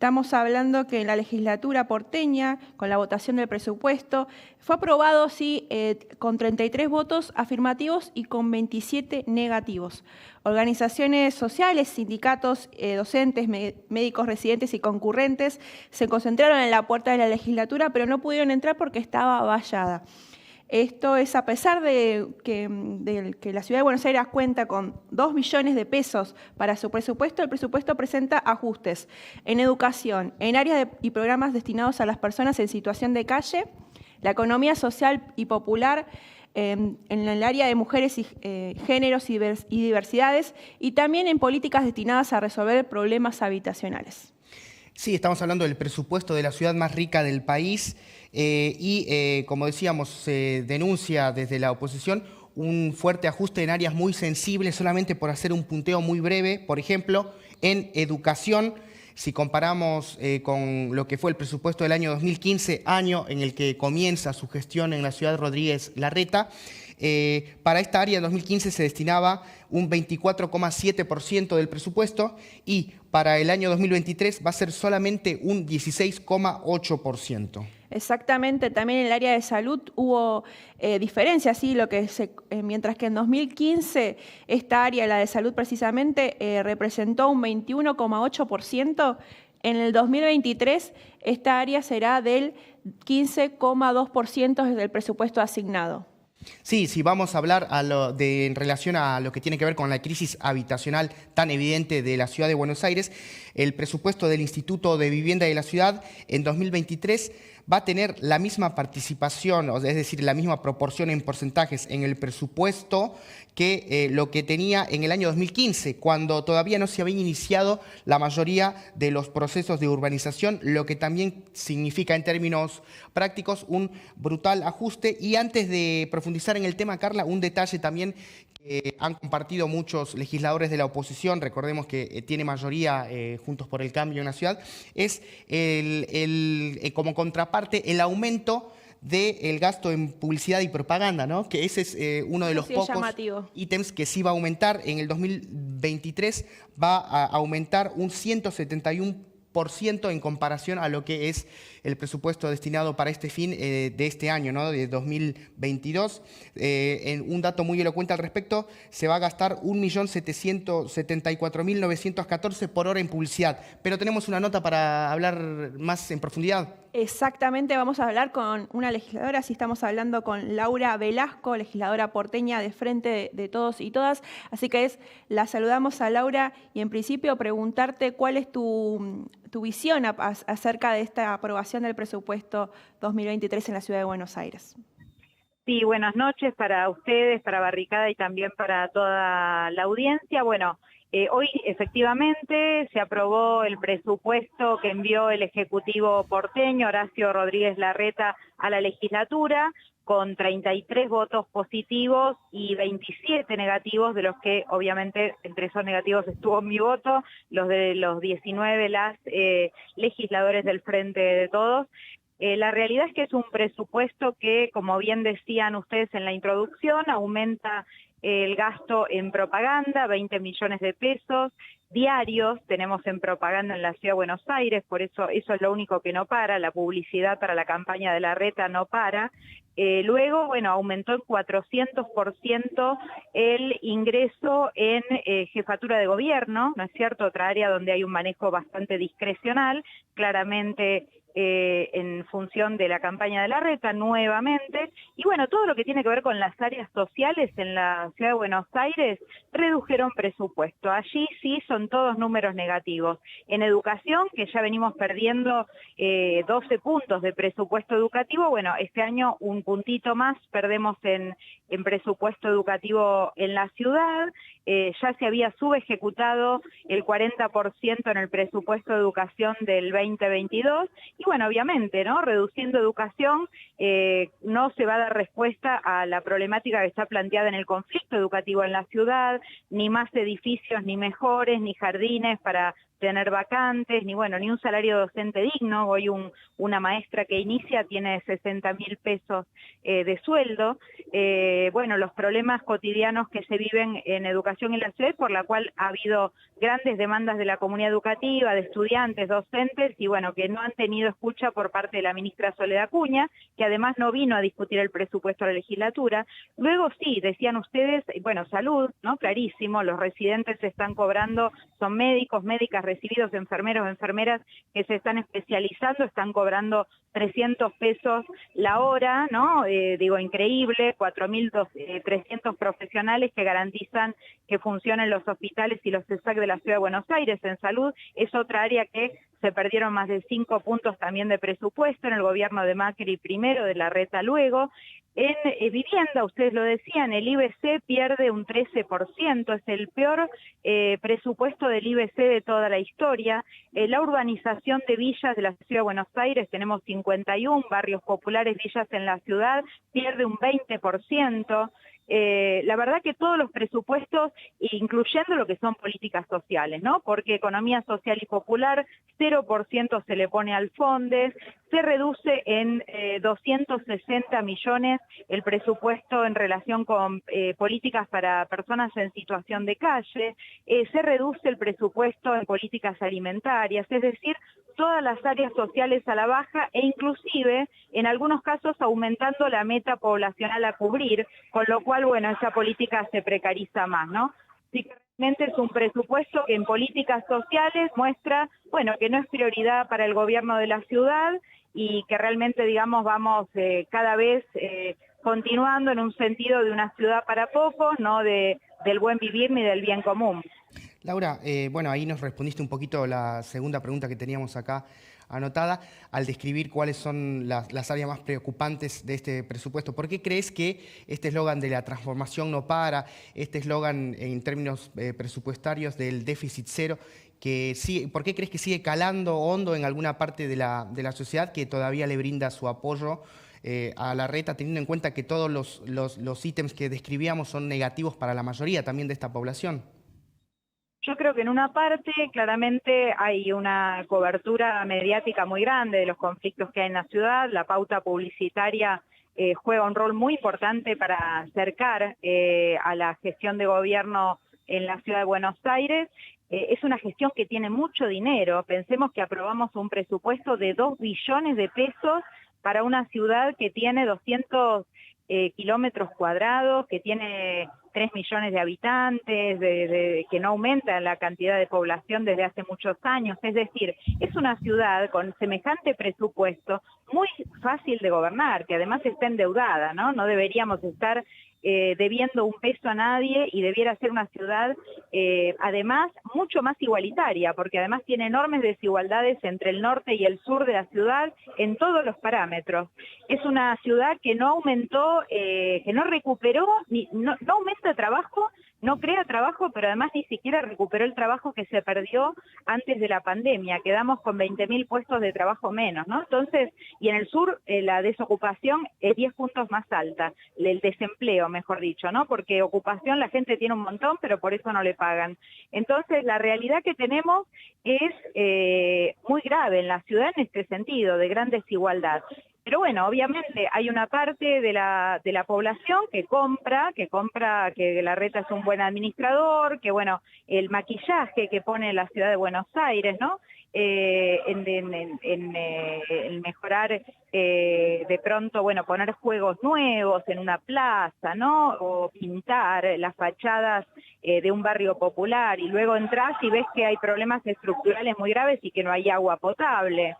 Estamos hablando que en la legislatura porteña, con la votación del presupuesto, fue aprobado, sí, con 33 votos afirmativos y con 27 negativos. Organizaciones sociales, sindicatos, docentes, médicos residentes y concurrentes se concentraron en la puerta de la legislatura, pero no pudieron entrar porque estaba vallada. Esto es a pesar de que la Ciudad de Buenos Aires cuenta con 2 billones de pesos para su presupuesto. El presupuesto presenta ajustes en educación, en áreas y programas destinados a las personas en situación de calle, la economía social y popular, en el área de mujeres y géneros y diversidades, y también en políticas destinadas a resolver problemas habitacionales. Sí, estamos hablando del presupuesto de la ciudad más rica del país como decíamos, se denuncia desde la oposición un fuerte ajuste en áreas muy sensibles, solamente por hacer un punteo muy breve. Por ejemplo, en educación, si comparamos con lo que fue el presupuesto del año 2015, año en el que comienza su gestión en la ciudad Rodríguez Larreta, para esta área en 2015 se destinaba un 24,7% del presupuesto y para el año 2023 va a ser solamente un 16,8%. Exactamente, también en el área de salud hubo diferencias, ¿sí? Mientras que en 2015 esta área, la de salud precisamente, representó un 21,8%, en el 2023 esta área será del 15,2% del presupuesto asignado. Sí, sí, vamos a hablar en relación a lo que tiene que ver con la crisis habitacional tan evidente de la Ciudad de Buenos Aires. El presupuesto del Instituto de Vivienda de la Ciudad en 2023 va a tener la misma participación, es decir, la misma proporción en porcentajes en el presupuesto que lo que tenía en el año 2015, cuando todavía no se habían iniciado la mayoría de los procesos de urbanización, lo que también significa en términos prácticos un brutal ajuste. Y antes de profundizar en el tema, Carla, un detalle también que han compartido muchos legisladores de la oposición, recordemos que tiene mayoría Juntos por el Cambio en la ciudad, es como contraparte el aumento del gasto en publicidad y propaganda, ¿no? Que ese es uno de los pocos ítems que sí va a aumentar. En el 2023 va a aumentar un 171% en comparación a lo que es el presupuesto destinado para este fin de este año, ¿no? De 2022. En un dato muy elocuente al respecto, se va a gastar 1.774.914 por hora en publicidad. Pero tenemos una nota para hablar más en profundidad. Exactamente, vamos a hablar con una legisladora, así estamos hablando con Laura Velasco, legisladora porteña de Frente de Todos y Todas. Así que la saludamos a Laura y en principio preguntarte cuál es tu visión acerca de esta aprobación del presupuesto 2023 en la Ciudad de Buenos Aires. Sí, buenas noches para ustedes, para Barricada y también para toda la audiencia. Bueno, hoy efectivamente se aprobó el presupuesto que envió el Ejecutivo porteño, Horacio Rodríguez Larreta, a la legislatura, con 33 votos positivos y 27 negativos, de los que obviamente entre esos negativos estuvo mi voto, los de los 19 legisladores del Frente de Todos. La realidad es que es un presupuesto que, como bien decían ustedes en la introducción, aumenta el gasto en propaganda, 20 millones de pesos diarios tenemos en propaganda en la Ciudad de Buenos Aires, por eso es lo único que no para, la publicidad para la campaña de Larreta no para. Luego, bueno, aumentó en 400% el ingreso en jefatura de gobierno, ¿no es cierto? Otra área donde hay un manejo bastante discrecional, claramente en función de la campaña de Larreta nuevamente, y bueno, todo lo que tiene que ver con las áreas sociales en la Ciudad de Buenos Aires redujeron presupuesto. Allí sí son todos números negativos. En educación, que ya venimos perdiendo 12 puntos de presupuesto educativo, bueno, este año un puntito más perdemos en presupuesto educativo en la ciudad. Ya se había subejecutado el 40% en el presupuesto de educación del 2022, y bueno, obviamente, ¿no? Reduciendo educación no se va a dar respuesta a la problemática que está planteada en el conflicto educativo en la ciudad, ni más edificios, ni mejores, ni jardines para tener vacantes, ni bueno, ni un salario docente digno. Hoy una maestra que inicia tiene 60.000 pesos de sueldo. Bueno, los problemas cotidianos que se viven en educación en la ciudad, por la cual ha habido grandes demandas de la comunidad educativa, de estudiantes, docentes, y bueno, que no han tenido escucha por parte de la ministra Soledad Acuña, que además no vino a discutir el presupuesto de la legislatura. Luego sí, decían ustedes, bueno, salud, ¿no? Clarísimo, los residentes se están cobrando, son médicos, médicas recibidos, enfermeros, enfermeras que se están especializando, están cobrando 300 pesos la hora, ¿no? Digo, increíble, 4.300 profesionales que garantizan que funcionen los hospitales y los CESAC de la Ciudad de Buenos Aires. En salud es otra área que se perdieron más de 5 puntos también de presupuesto en el gobierno de Macri primero, de Larreta luego. En vivienda, ustedes lo decían, el IBC pierde un 13%, es el peor presupuesto del IBC de toda la historia. La urbanización de villas de la Ciudad de Buenos Aires, tenemos 51 barrios populares, villas en la ciudad, pierde un 20%. La verdad que todos los presupuestos, incluyendo lo que son políticas sociales, ¿no? Porque economía social y popular, 0% se le pone al FONDES, se reduce en 260 millones el presupuesto en relación con políticas para personas en situación de calle, se reduce el presupuesto en políticas alimentarias, es decir, todas las áreas sociales a la baja e inclusive en algunos casos aumentando la meta poblacional a cubrir, con lo cual, bueno, esa política se precariza más, ¿no? Así que realmente es un presupuesto que en políticas sociales muestra, bueno, que no es prioridad para el gobierno de la ciudad y que realmente, digamos, vamos cada vez continuando en un sentido de una ciudad para pocos, no del buen vivir ni del bien común. Laura, bueno, ahí nos respondiste un poquito la segunda pregunta que teníamos acá anotada, al describir cuáles son las áreas más preocupantes de este presupuesto. ¿Por qué crees que este eslogan de la transformación no para, este eslogan en términos presupuestarios del déficit cero, por qué crees que sigue calando hondo en alguna parte de la sociedad que todavía le brinda su apoyo a Larreta, teniendo en cuenta que todos los ítems que describíamos son negativos para la mayoría también de esta población? Yo creo que en una parte claramente hay una cobertura mediática muy grande de los conflictos que hay en la ciudad, la pauta publicitaria juega un rol muy importante para acercar a la gestión de gobierno en la ciudad de Buenos Aires. Es una gestión que tiene mucho dinero, pensemos que aprobamos un presupuesto de 2 billones de pesos para una ciudad que tiene 200 kilómetros cuadrados, que tiene 3 millones de habitantes, que no aumenta la cantidad de población desde hace muchos años. Es decir, es una ciudad con semejante presupuesto muy fácil de gobernar, que además está endeudada, ¿no? No deberíamos estar debiendo un peso a nadie y debiera ser una ciudad además mucho más igualitaria, porque además tiene enormes desigualdades entre el norte y el sur de la ciudad en todos los parámetros. Es una ciudad que no aumentó, que no recuperó, no aumenta trabajo, no crea trabajo, pero además ni siquiera recuperó el trabajo que se perdió antes de la pandemia. Quedamos con 20.000 puestos de trabajo menos, ¿no? Entonces, y en el sur la desocupación es 10 puntos más alta, el desempleo, mejor dicho, ¿no? Porque ocupación la gente tiene un montón, pero por eso no le pagan. Entonces, la realidad que tenemos es muy grave en la ciudad en este sentido, de gran desigualdad. Pero bueno, obviamente hay una parte de la población que compra que Larreta es un buen administrador, que bueno, el maquillaje que pone la ciudad de Buenos Aires, ¿no? En mejorar de pronto, bueno, poner juegos nuevos en una plaza, ¿no? O pintar las fachadas de un barrio popular y luego entras y ves que hay problemas estructurales muy graves y que no hay agua potable,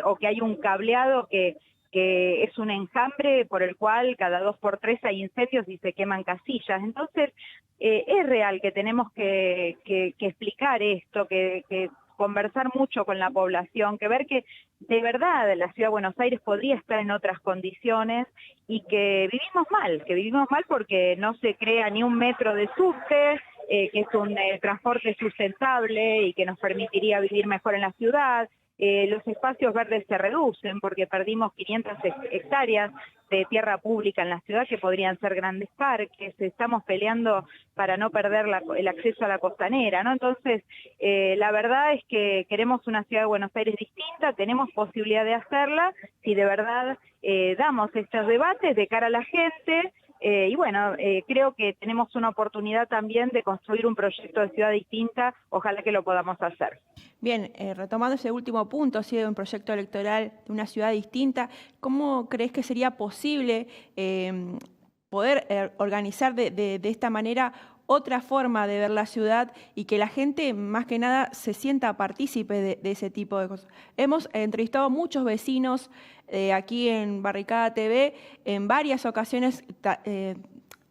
o que hay un cableado que es un enjambre por el cual cada 2 por 3 hay incendios y se queman casillas. Entonces, es real que tenemos que explicar esto, que conversar mucho con la población, que ver que de verdad la Ciudad de Buenos Aires podría estar en otras condiciones y que vivimos mal porque no se crea ni un metro de subte, que es un transporte sustentable y que nos permitiría vivir mejor en la ciudad, los espacios verdes se reducen porque perdimos 500 hectáreas de tierra pública en la ciudad que podrían ser grandes parques, estamos peleando para no perder el acceso a la costanera, ¿no? Entonces, la verdad es que queremos una ciudad de Buenos Aires distinta, tenemos posibilidad de hacerla si de verdad damos estos debates de cara a la gente. Y bueno, creo que tenemos una oportunidad también de construir un proyecto de ciudad distinta, ojalá que lo podamos hacer. Bien, retomando ese último punto, sí, de un proyecto electoral de una ciudad distinta, ¿cómo crees que sería posible poder organizar de esta manera otra forma de ver la ciudad y que la gente, más que nada, se sienta partícipe de ese tipo de cosas? Hemos entrevistado a muchos vecinos aquí en Barricada TV en varias ocasiones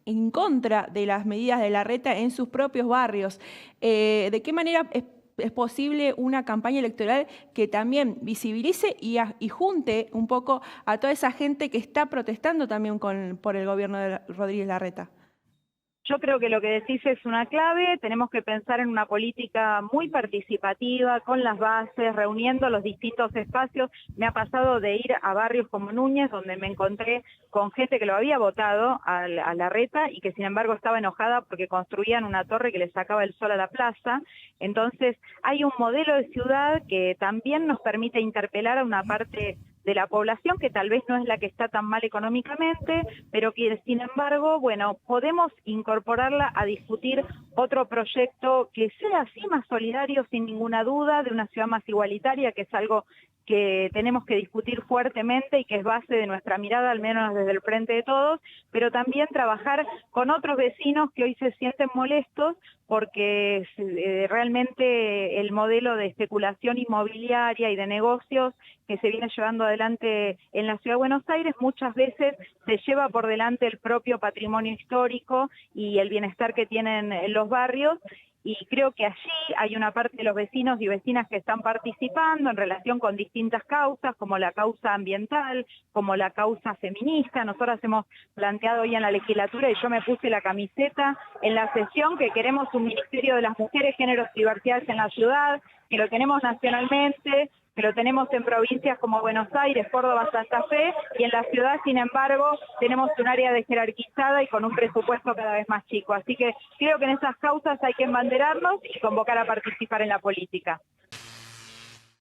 en contra de las medidas de Larreta en sus propios barrios. ¿De qué manera es posible una campaña electoral que también visibilice y junte un poco a toda esa gente que está protestando también por el gobierno de Rodríguez Larreta? Yo creo que lo que decís es una clave, tenemos que pensar en una política muy participativa, con las bases, reuniendo los distintos espacios. Me ha pasado de ir a barrios como Núñez, donde me encontré con gente que lo había votado a Larreta y que sin embargo estaba enojada porque construían una torre que le sacaba el sol a la plaza. Entonces hay un modelo de ciudad que también nos permite interpelar a una parte de la población que tal vez no es la que está tan mal económicamente, pero que sin embargo, bueno, podemos incorporarla a discutir otro proyecto que sea así más solidario sin ninguna duda, de una ciudad más igualitaria, que es algo que tenemos que discutir fuertemente y que es base de nuestra mirada, al menos desde el Frente de Todos, pero también trabajar con otros vecinos que hoy se sienten molestos porque realmente el modelo de especulación inmobiliaria y de negocios que se viene llevando adelante en la Ciudad de Buenos Aires muchas veces se lleva por delante el propio patrimonio histórico y el bienestar que tienen los barrios. Y creo que allí hay una parte de los vecinos y vecinas que están participando en relación con distintas causas, como la causa ambiental, como la causa feminista. Nosotros hemos planteado hoy en la legislatura, y yo me puse la camiseta en la sesión, que queremos un Ministerio de las Mujeres, Géneros y Diversidades en la ciudad, que lo tenemos nacionalmente, que lo tenemos en provincias como Buenos Aires, Córdoba, Santa Fe, y en la ciudad, sin embargo, tenemos un área desjerarquizada y con un presupuesto cada vez más chico. Así que creo que en esas causas hay que embanderarnos y convocar a participar en la política.